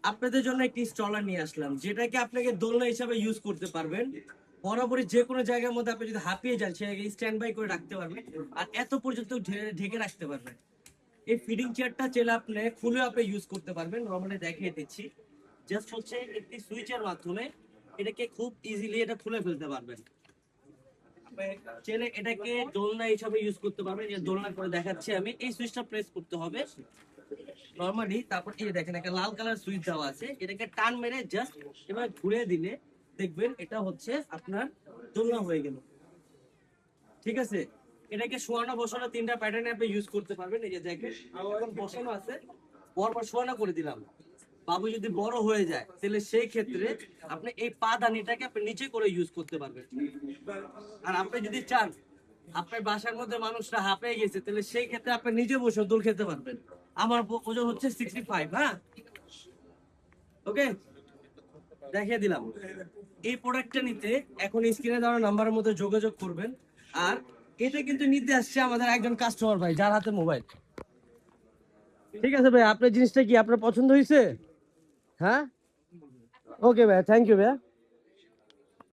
আপনাদের জন্য একটি স্টলার নিয়ে আসলাম, যেটাকে আপনাকে দোলনা হিসাবে ইউজ করতে পারবেন। বরাবরই যে কোনো জায়গার মধ্যে আপনি যদি হাঁপিয়ে যান সেটাকে স্ট্যান্ড বাই করে রাখতে পারবেন, আর এত পর্যন্ত ঢেকে রাখতে পারবেন। এই ফিডিং চেয়ারটা চেলে আপনি খুলে আপনি ইউজ করতে পারবেন। নর্মালি দেখিয়ে দিচ্ছি, জাস্ট হচ্ছে একটি সুইচের মাধ্যমে এটাকে খুব ইজিলি এটা খুলে ফেলতে পারবেন। আপনি চাইলে এটাকে দোলনা হিসাবে ইউজ করতে পারবেন। যে দোলনা করে দেখাচ্ছি আমি, এই সুইচটা প্রেস করতে হবে নরমালি, তারপর এই দেখেন একটা লাল কালার সুইচ দেওয়া আছে, এটাকে টান মেরে জাস্ট এবার ঘুরে দিলে দেখবেন এটা হচ্ছে আপনার দোলনা হয়ে গেল। ঠিক আছে, এটাকে শোয়ানো বসানো তিনটা প্যাটার্নে আপনি ইউজ করতে পারবেন। এই যে দেখেন এখন বসানো আছে, পরপর শোয়ানো করে দিলাম। বাবু যদি বড় হয়ে যায় তাহলে সেই ক্ষেত্রে আপনি এই পা দানিটাকে আপনি নিচে করে ইউজ করতে পারবেন। আর আপনি যদি চান আপনার বাসার মধ্যে মানুষরা হাঁপিয়ে গেছে, তাহলে সেই ক্ষেত্রে আপনি নিজে বসে দোল খেতে পারবেন। আমার ওজন হচ্ছে 65। হ্যাঁ, ওকে, দেখিয়ে দিলাম। এই প্রোডাক্টটা নিতে এখন স্ক্রিনে দেওয়া নাম্বারের মধ্যে যোগাযোগ করবেন। আর এটা কিন্তু নিতে আসছে আমাদের একজন কাস্টমার ভাই, যার হাতে মোবাইল। ঠিক আছে ভাই, আপনার জিনিসটা কি আপনার পছন্দ হয়েছে? হ্যাঁ, ওকে ভাই, থ্যাংক ইউ ভাই।